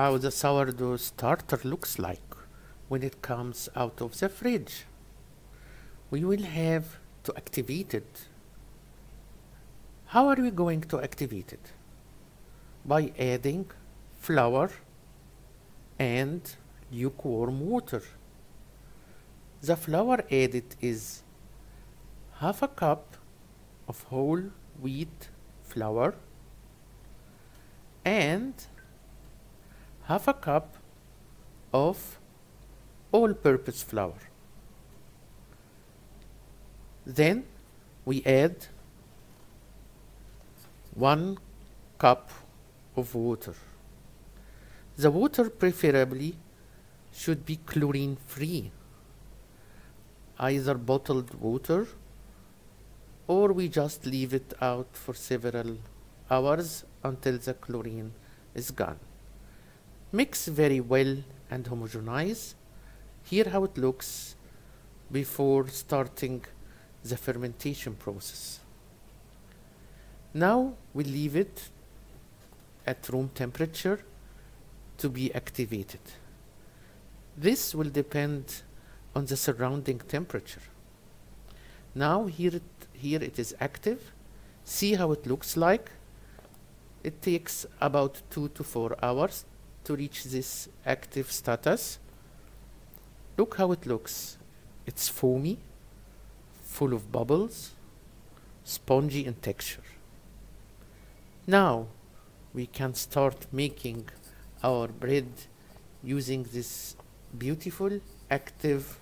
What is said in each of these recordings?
how the sourdough starter looks like when it comes out of the fridge. We will have to activate it. How are we going to activate it? By adding flour and lukewarm water. The flour added is half a cup of whole wheat flour and half a cup of all-purpose flour. Then we add 1 cup of water. The water preferably should be chlorine free, either bottled water or we just leave it out for several hours until the chlorine is gone. Mix very well and homogenize. Here how it looks before starting the fermentation process. Now we leave it at room temperature to be activated. This will depend on the surrounding temperature. Now here it is active. See how it looks like. It takes about 2 to 4 hours to reach this active status. Look how it looks. It's foamy, full of bubbles, spongy in texture. Now we can start making our bread using this beautiful active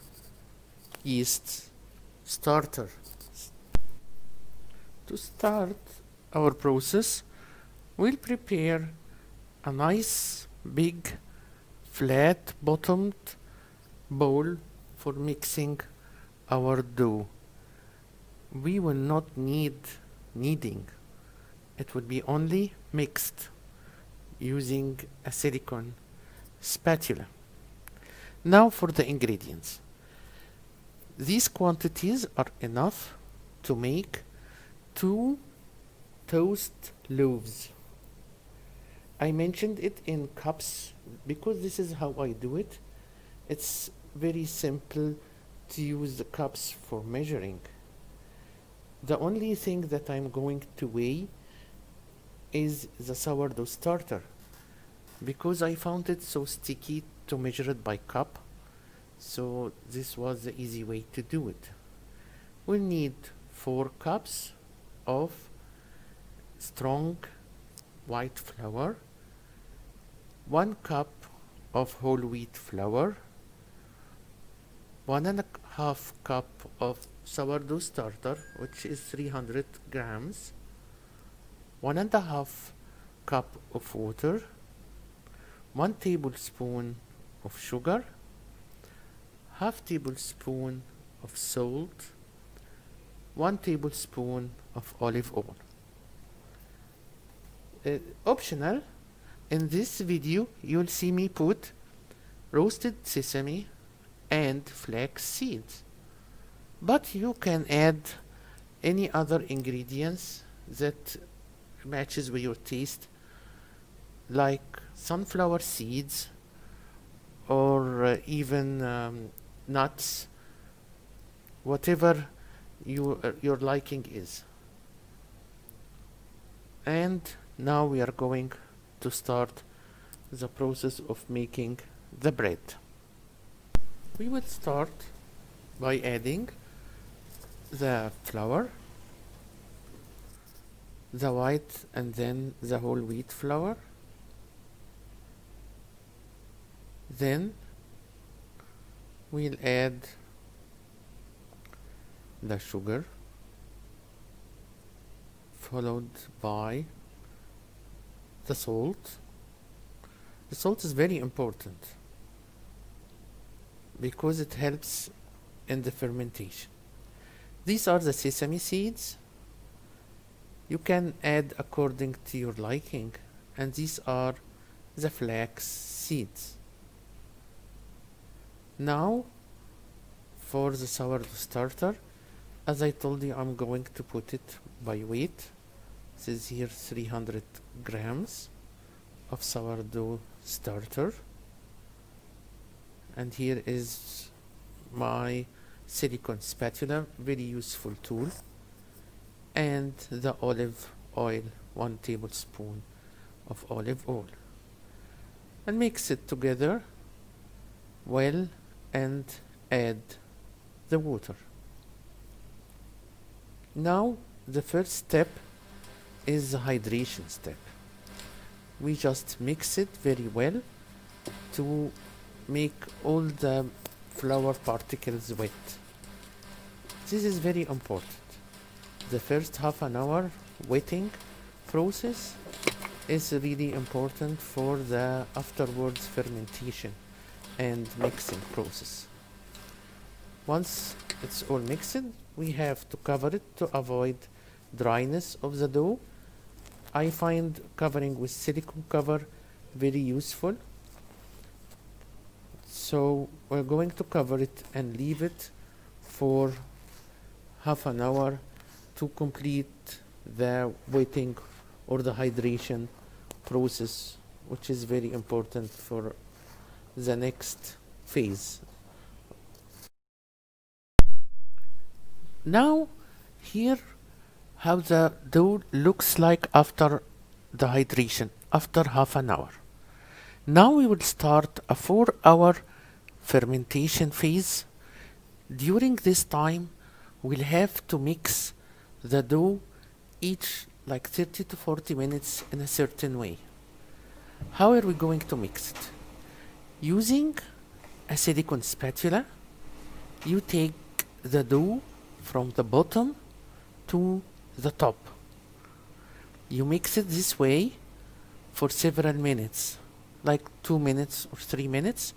yeast starter. To start our process, we'll prepare a nice big flat bottomed bowl for mixing our dough. We will not need kneading. It will be only mixed using a silicone spatula. Now for the ingredients. These quantities are enough to make 2 toast loaves. I mentioned it in cups because this is how I do it. It's very simple to use the cups for measuring. The only thing that I'm going to weigh is the sourdough starter because I found it so sticky to measure it by cup, so this was the easy way to do it. We'll need 4 cups of strong white flour, 1 cup of whole wheat flour, 1.5 cup of sourdough starter, which is 300 grams, 1.5 cup of water, 1 tablespoon of sugar, half tablespoon of salt, 1 tablespoon of olive oil. Optional, in this video you'll see me put roasted sesame and flax seeds, but you can add any other ingredients that matches with your taste, like sunflower seeds or even nuts, whatever your liking is. And now we are going to start the process of making the bread. We will start by adding the flour, the white and then the whole wheat flour. Then we'll add the sugar, followed by the salt. The salt is very important because it helps in the fermentation. These are the sesame seeds. You can add according to your liking, and these are the flax seeds. Now for the sourdough starter, as I told you, I'm going to put it by weight. This is here 300 grams of sourdough starter, and here is my silicone spatula, very useful tool, and the olive oil, 1 tablespoon of olive oil, and mix it together well and add the water. Now the first step is the hydration step. We just mix it very well to make all the flour particles wet. This is very important. The first half an hour wetting process is really important for the afterwards fermentation and mixing process. Once it's all mixed, we have to cover it to avoid dryness of the dough. I find covering with silicone cover very useful. So we're going to cover it and leave it for half an hour to complete the wetting or the hydration process, which is very important for the next phase. Now here how the dough looks like after the hydration, after half an hour. Now we will start a 4-hour fermentation phase. During this time we'll have to mix the dough each like 30 to 40 minutes in a certain way. How are we going to mix it? Using a silicone spatula, you take the dough from the bottom to the top. You mix it this way for several minutes, like 2 minutes or 3 minutes.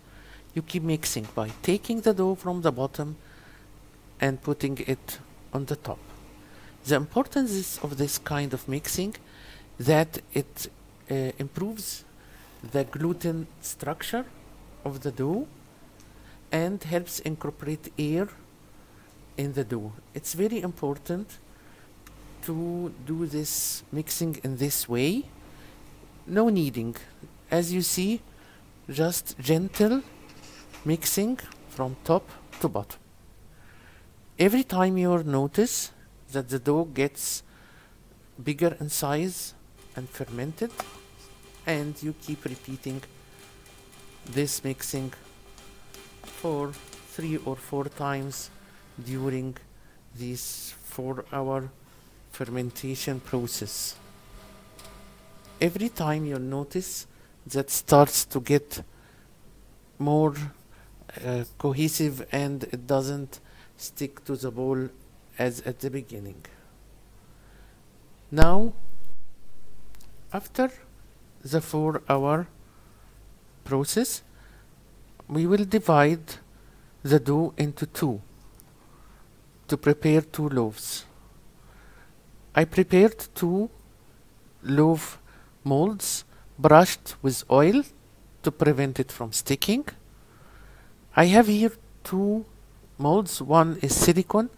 You keep mixing by taking the dough from the bottom and putting it on the top. The importance of this kind of mixing that it improves the gluten structure of the dough and helps incorporate air in the dough. It's very important to do this mixing in this way. No kneading. As you see, just gentle mixing from top to bottom. Every time you notice that the dough gets bigger in size and fermented, and you keep repeating this mixing for 3 or 4 times during this 4-hour fermentation process. Every time you notice that starts to get more cohesive and it doesn't stick to the bowl as at the beginning. Now, after the 4-hour process, we will divide the dough into 2 to prepare 2 loaves. I prepared 2 loaf molds brushed with oil to prevent it from sticking. I have here 2 molds. One is silicone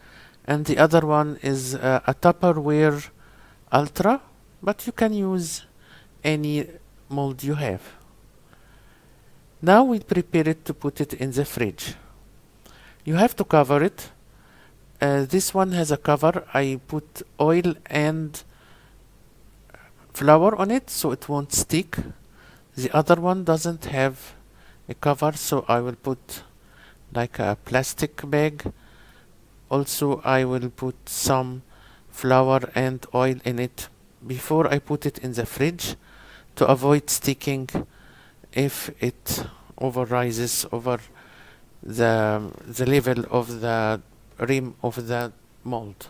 and the other one is a Tupperware Ultra, but you can use any mold you have. Now we prepare it to put it in the fridge. You have to cover it. This one has a cover. I put oil and flour on it so it won't stick. The other one doesn't have a cover, so I will put like a plastic bag. Also, I will put some flour and oil in it before I put it in the fridge to avoid sticking if it rises over the level of the rim of the mold.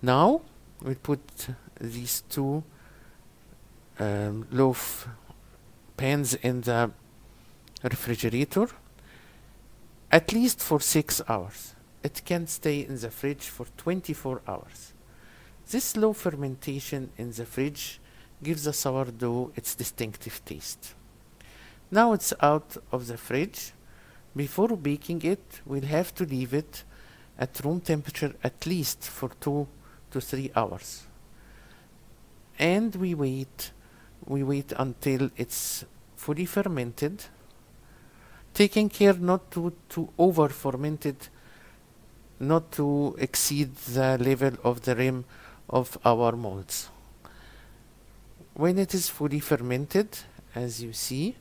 Now we put these 2 loaf pans in the refrigerator at least for 6 hours. It can stay in the fridge for 24 hours. This low fermentation in the fridge gives the sourdough its distinctive taste. Now it's out of the fridge. Before baking it, we'll have to leave it at room temperature at least for 2 to 3 hours. And we wait we wait until it's fully fermented, taking care not to over ferment it, not to exceed the level of the rim of our molds. When it is fully fermented, as you see,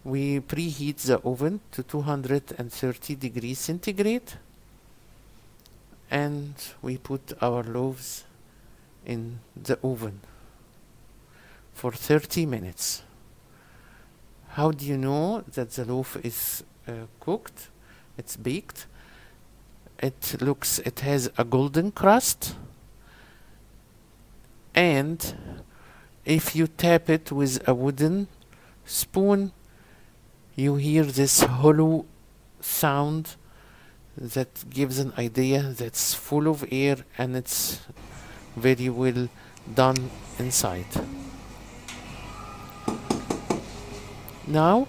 we preheat the oven to 230 degrees centigrade, and we put our loaves in the oven for 30 minutes. How do you know that the loaf is cooked? It's baked. It has a golden crust, and if you tap it with a wooden spoon, you hear this hollow sound that gives an idea that's full of air and it's very well done inside. Now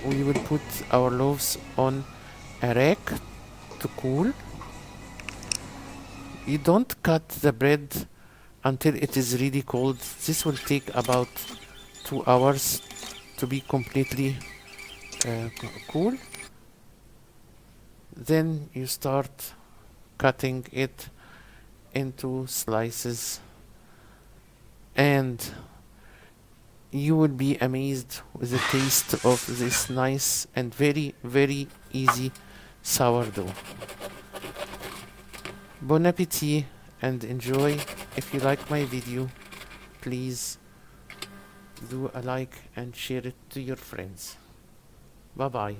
we will put our loaves on a rack to cool. You don't cut the bread until it is really cold. This will take about 2 hours to be completely cool. Then you start cutting it into slices, and you will be amazed with the taste of this nice and very, very easy sourdough. Bon appetit and enjoy. If you like my video, please do a like and share it to your friends. Bye bye.